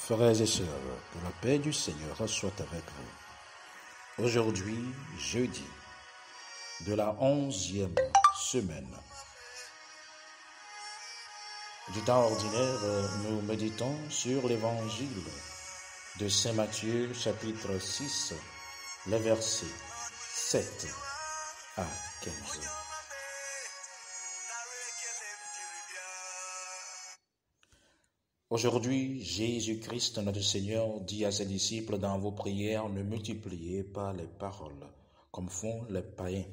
Frères et sœurs, que la paix du Seigneur soit avec vous. Aujourd'hui, jeudi, de la 11e semaine du temps ordinaire, nous méditons sur l'évangile de Saint Matthieu, chapitre 6, les versets 7 à 15. Aujourd'hui, Jésus-Christ, notre Seigneur, dit à ses disciples dans vos prières, ne multipliez pas les paroles, comme font les païens,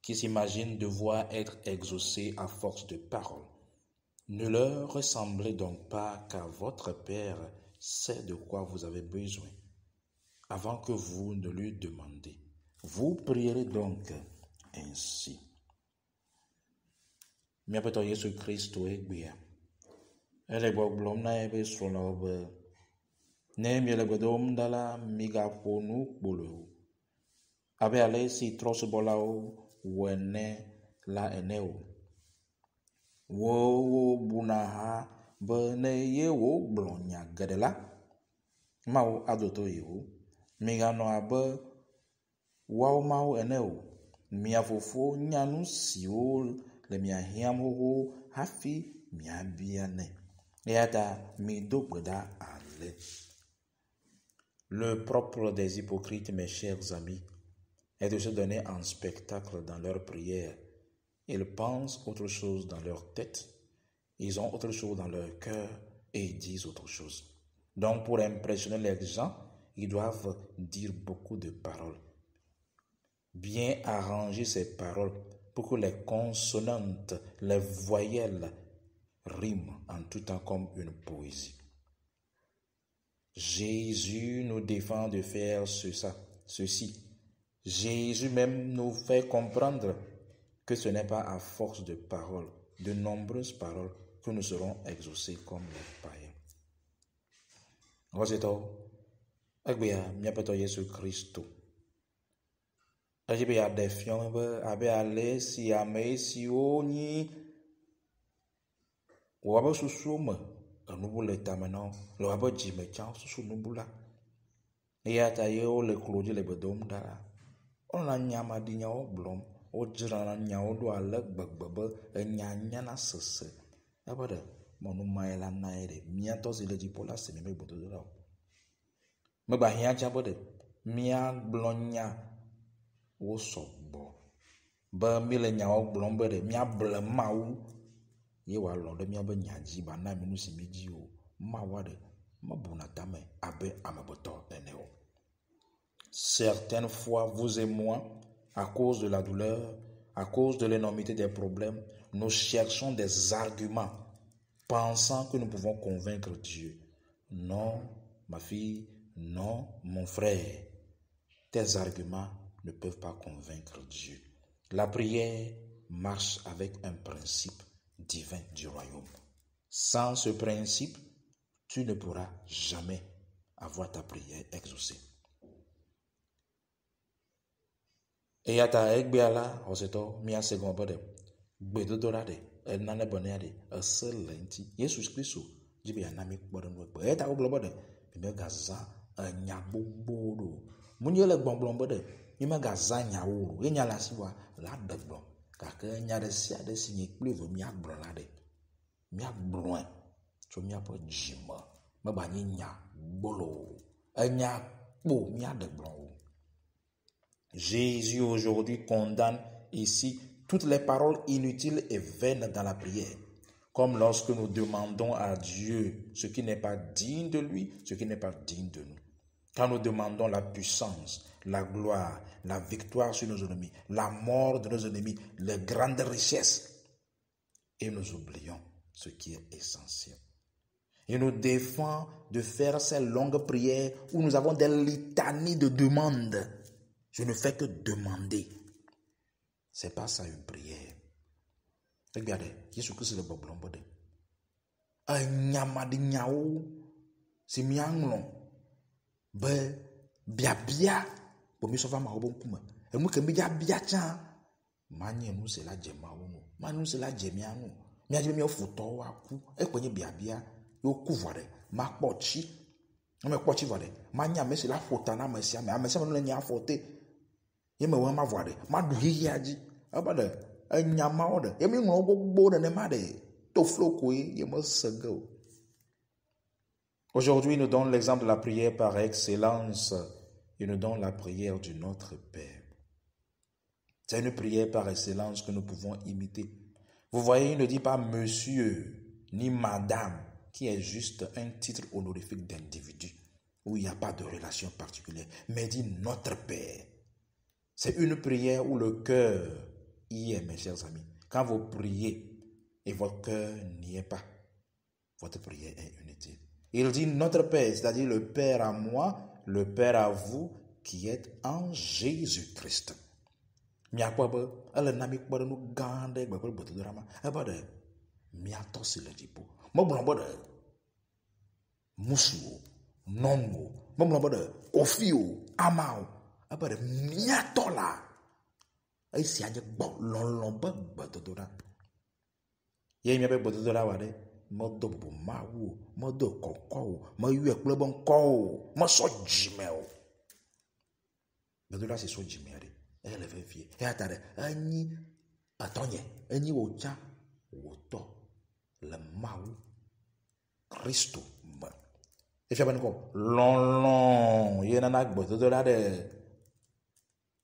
qui s'imaginent devoir être exaucés à force de paroles. Ne leur ressemblez donc pas, car votre Père sait de quoi vous avez besoin, avant que vous ne lui demandiez. Vous prierez donc ainsi. Miapeto Yesu Kristo egbea. Ele gbogbom na ebe srolo be. Ne miele gbedom dala miga ponu kpolo. Abe ale si tros bolao wene la eneo. Wo bunaha be ne ye wo blonya gedela. Mau adoto yewo. Miga no abe wao mau eneo. Mia fofo nyanu siwo le mia hiam ho hafi mia biane. Le propre des hypocrites, mes chers amis, est de se donner en spectacle dans leurs prières. Ils pensent autre chose dans leur tête, ils ont autre chose dans leur cœur et ils disent autre chose. Donc pour impressionner les gens, ils doivent dire beaucoup de paroles. Bien arranger ces paroles pour que les consonantes, les voyelles rime en tout temps comme une poésie. Jésus nous défend de faire ceci. Jésus même nous fait comprendre que ce n'est pas à force de paroles, de nombreuses paroles, que nous serons exaucés comme les païens. Roseto, agbea miapeto Yesu Christo. Ajibe ya defion be abe ale si ame si oni. Waba susu me enubu le tamena le waba dzime tsa susu nubu la eya ta ye wo le klo dzi le gbedom ɖa la wona nyama ɖi nyawo gblɔm wodzrana nyawo ɖo ale gbegbe be enya nyana sese ebe ɖe mɔnuma ye la na ye ɖe miatɔ si le dziƒo la se mi be gbedodo la o megba hiã tsa be ɖe miagblɔ nya wo sɔgbɔ be mi le nyawo gblɔm be ɖe miable Mawu ye wa lɔ ɖe miabe nya dzi ba na mi nu si mi dzi o Mawu aɖe mebuna tame abe amegbetɔ ene o. Certaines fois, vous et moi, à cause de la douleur, à cause de l'énormité des problèmes, nous cherchons des arguments, pensant que nous pouvons convaincre Dieu. Non, ma fille, non, mon frère, tes arguments ne peuvent pas convaincre Dieu. La prière marche avec un principe divin du royaume. Sans ce principe, tu ne pourras jamais avoir ta prière exaucée. Et à ta egbeala, oseto, mia segon bode, bedodorade, nane bonade, a selenti, Jesus Christo, jibi anami boden webe, eta oglobode, bime gaza, a nyabobodo. Munyele bonblon bode, bime gaza nyaouro, e nyala siwa, la deblon. Kake nya de sia de si nye kplivo mia gblɔ la de mia gblɔe tso miaƒe dzime meba nye nya gbolo enya kpo mia de gblɔ o. Jésus aujourd'hui condamne ici toutes les paroles inutiles et vaines dans la prière, comme lorsque nous demandons à Dieu ce qui n'est pas digne de lui, ce qui n'est pas digne de nous. Quand nous demandons la puissance, la gloire, la victoire sur nos ennemis, la mort de nos ennemis, les grandes richesses, et nous oublions ce qui est essentiel. Il nous défend de faire ces longues prières où nous avons des litanies de demandes. Je ne fais que demander. C'est pas ça une prière. Regardez, Jésus Christ le boblombe. Un nyamadi nyao, si mianglon. Be biabia bo mi sova ma obo nkume emu ke mi bia cha manye nu se la je ma wo no manu se la je mi anu mi aje mi ofuto wa ku e penye biabia yo ku vore ma kpochi me kpɔtsi vɔ ɖe ma nya ame si la ƒo ta na ame sia me le nya afɔ te ye me wɔ ma vɔ ɖe ma ɖu xixia dzi ebe ɖe enya mawo ɖe ye mi ŋlɔ gbogbo nenema ɖe to flo koe ye me se ge o. Aujourd'hui, nous donne l'exemple de la prière par excellence. Il nous donne la prière du Notre Père. C'est une prière par excellence que nous pouvons imiter. Vous voyez, il ne dit pas monsieur ni madame, qui est juste un titre honorifique d'individu, où il n'y a pas de relation particulière, mais il dit Notre Père. C'est une prière où le cœur y est, mes chers amis. Quand vous priez et votre cœur n'y est pas, votre prière est inutile. Il dit Notre Père, c'est-à-dire le Père à moi, le Père à vous, qui êtes en Jésus-Christ. Miakpɔ be ele na mi kpe ɖe nu gã aɖe gbe ƒe gbedodoɖa ma ebe ɖe miatɔ si le dziƒo. Megblɔ be ɖe musuwo, nyɔnuwo, megblɔ be ɖe kofiwo, amawo, ebe ɖe miatɔ la. Esia nye gbɔ lɔlɔ be gbedodoɖa. Ye miabe gbedodoɖa wa ɖe medo bubu Mawu o, medo kɔkɔ o, meyɔe kple be ŋkɔ o, mesɔ dzime o. Gbedodoɖa si sɔ dzime ɖe. Elle veut vie. Et à tare, ani atonye, ani wocha, woto, le Mawu, Christo, man. Et fait ben quoi? Long, y en a de la de.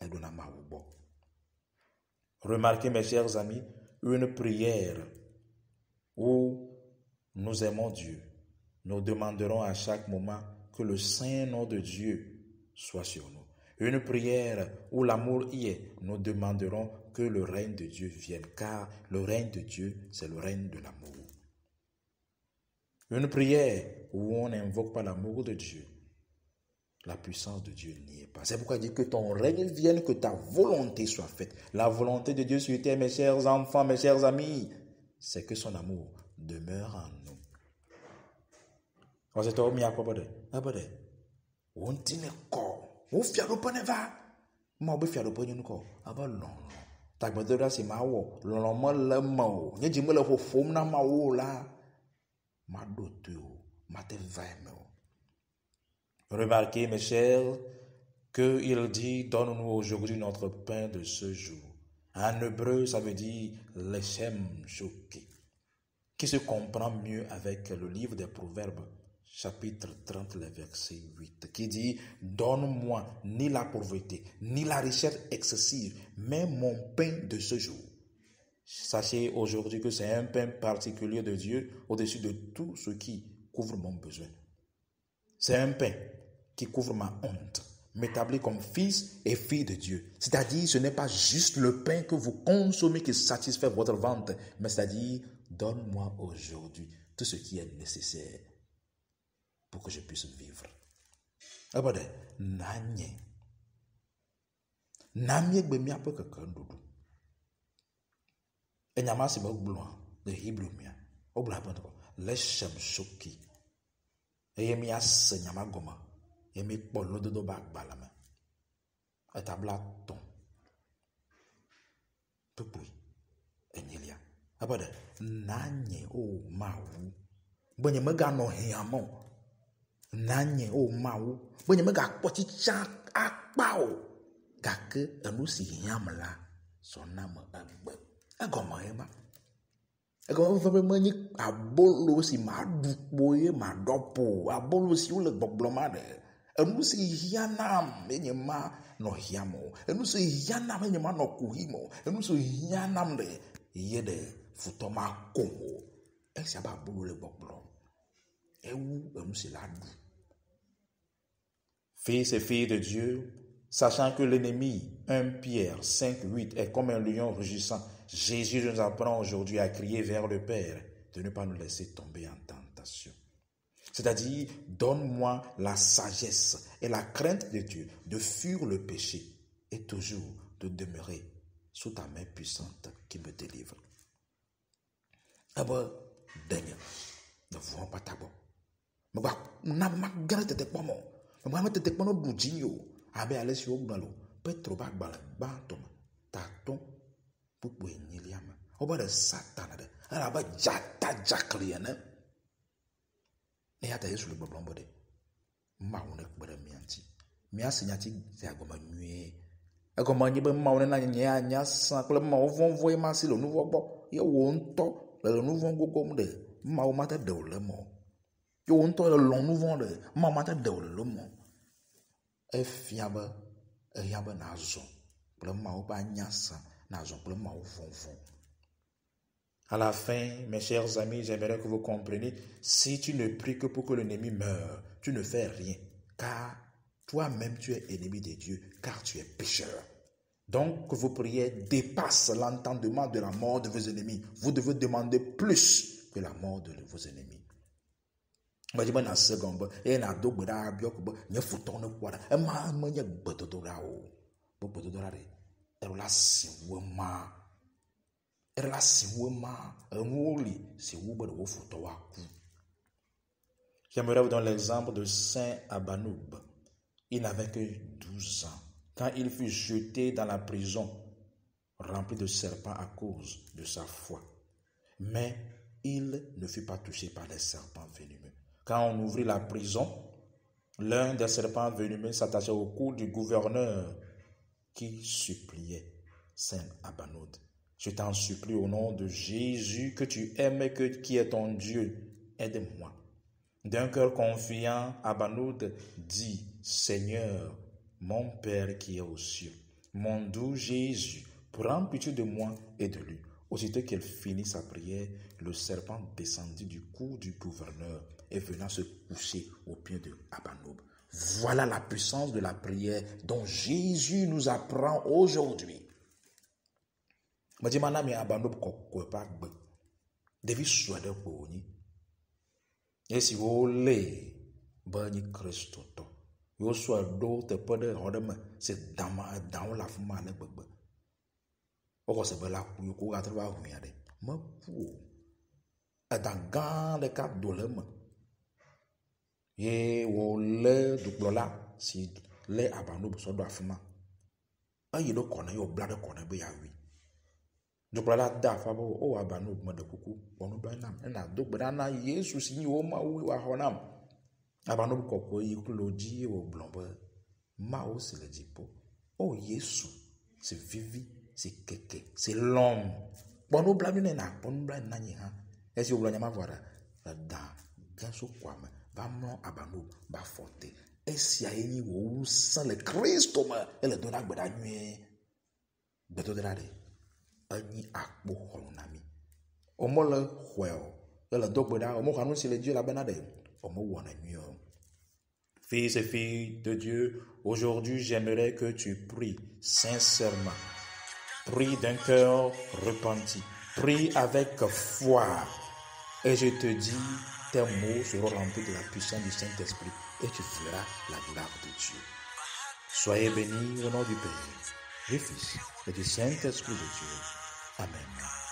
Elle donne à Mawu bon. Remarquez mes chers amis, une prière où nous aimons Dieu. Nous demanderons à chaque moment que le saint nom de Dieu soit sur nous. Une prière où l'amour y est, nous demanderons que le règne de Dieu vienne, car le règne de Dieu, c'est le règne de l'amour. Une prière où on n'invoque pas l'amour de Dieu, la puissance de Dieu n'y est pas. C'est pourquoi il dit que ton règne vienne, que ta volonté soit faite. La volonté de Dieu sur terre, mes chers enfants, mes chers amis, c'est que son amour demeure en nous. O fiaɖoƒe ne va ma be fiaɖoƒe nye nukɔ abe lɔlɔ tagbedoɖa si ma wɔ lɔlɔ mele me o nye dzi mele ƒoƒom na Mawu o la maɖo toe o mate va eme o. Remarquez mes chers que il dit donne-nous aujourd'hui notre pain de ce jour. En hébreu ça veut dire lechem shoki, qui se comprend mieux avec le livre des Proverbes chapitre 30, le verset 8, qui dit « Donne-moi ni la pauvreté, ni la richesse excessive, mais mon pain de ce jour. » Sachez aujourd'hui que c'est un pain particulier de Dieu au-dessus de tout ce qui couvre mon besoin. C'est un pain qui couvre ma honte, m'établit comme fils et fille de Dieu. C'est-à-dire, ce n'est pas juste le pain que vous consommez qui satisfait votre ventre, mais c'est-à-dire, donne-moi aujourd'hui tout ce qui est nécessaire pour que je puisse vivre. Abade, nanye. Namie gbe miape keke ndudu. Enyama si me gblɔa le Hebrew mia. O bla bende ko leshem shoki. Eye mi ase nyama goma. Ye mi kpɔ lododo ba gbala me. Etabla ton. Pepui. Enyilia. Abade, nanye o Mawu. Benye mega no hiamo. Nanye o Mawu. Benye mega kpɔtsi tsa akpa o. Gake enu si hiam la soname egbe. Egɔme ema. Egɔme fɛfɛ me nye abolo si ma ɖu kpo ye ma ɖɔ po. Abolo si wole gbɔgblɔma ɖe. Enu si hianam enye ma nɔ hiam o. Enu si hianam enye ma nɔ kuhim o. Enu si hianam ɖe ye ɖe futɔ ma kom o. Esia ba abolo le gbɔgblɔm. Ewu enu si la ɖu. Fils et filles de Dieu, sachant que l'ennemi, 1 Pierre 5, 8, est comme un lion rugissant, Jésus nous apprend aujourd'hui à crier vers le Père de ne pas nous laisser tomber en tentation. C'est-à-dire, donne-moi la sagesse et la crainte de Dieu de fuir le péché et toujours de demeurer sous ta main puissante qui me délivre. Aba Daniel, ne voyons pas ta bon. Mais bah, n'a pas gagné tes pommes. Mais moi, tes pommes boudinho. Abe ale si ogbalo Petro ba gbala ba toma taton pupu enyiliama oba de Satan de ala ba jata jakliene ne ya ta Yesu le boblon bode maune kbere mianti. Mia signati se agoma nue. Agoma nyi be maune na nya nya san kle ma ovonvo e ma si le nuvo gbo. Ye wo nto le nuvo gogo mu de. Ma o mata de o le mo. Yo nto le lon nuvo de. Ma mata de o le mo. E fia be e ya be na zo. Kle ma o ba nya san na zo kle ma ovonvo. À la fin, mes chers amis, j'aimerais que vous compreniez, si tu ne pries que pour que l'ennemi meure, tu ne fais rien, car toi-même tu es ennemi de Dieu, car tu es pécheur. Donc, que vos prières dépassent l'entendement de la mort de vos ennemis. Vous devez demander plus que la mort de vos ennemis. J'aimerais vous donner l'exemple de Saint Abanoub. Il n'avait que 12 ans quand il fut jeté dans la prison remplie de serpents à cause de sa foi. Mais il ne fut pas touché par les serpents venimeux. Quand on ouvrit la prison, l'un des serpents venimeux s'attachait au cou du gouverneur qui suppliait Saint Abanoub. Je t'en supplie au nom de Jésus que tu aimes et qui est ton Dieu, aide-moi. D'un cœur confiant, Abanoub dit, Seigneur, mon Père qui est aux cieux, mon doux Jésus, prends pitié de moi et de lui. Aussitôt qu'elle finit sa prière, le serpent descendit du cou du gouverneur et venant se coucher aux pieds de Abanoub. Voilà la puissance de la prière dont Jésus nous apprend aujourd'hui. Majimana mi Abanoub kokwe pa gbe. Devi swade ko ni. Esi wo le ba ni Kristo to. Yo swado te pode hodeme se dama dan la fuma le gbegbe. Oko se bela ku ko ga traba hu ya de. Ma pu. Adangan de ka doleme. Ye wo le duklola si le Abanoub so do afuma. Ayi do kona yo blade kona be ya wi. Duklola da fa bo o Abanoub ma de kuku onu do nam na do gbada na Yesu si ni o ma wi wa honam. Abanoub koko yi kloji wo blombe ma o se le dipo. Oh Yesu, c'est vivi, c'est keke, c'est l'homme. Bono bladu na bono bladu na nyi ha. Esi o blanya ma vara da ganso kwame ba mo Abanoub ba forte. Esi ayenyi wo san le Kristo ma ele do na gbada nwe. Beto derade. Ani akpo holonami. Omo le hwel. Ele do gbada omo kanu si le Dieu la benade. Omo wona nwe. Fils et filles de Dieu, aujourd'hui j'aimerais que tu pries sincèrement. Prie d'un cœur repenti. Prie avec foi. Et je te dis, tes mots seront remplis de la puissance du Saint-Esprit et tu feras la gloire de Dieu. Soyez bénis au nom du Père, du Fils et du Saint-Esprit de Dieu. Amen.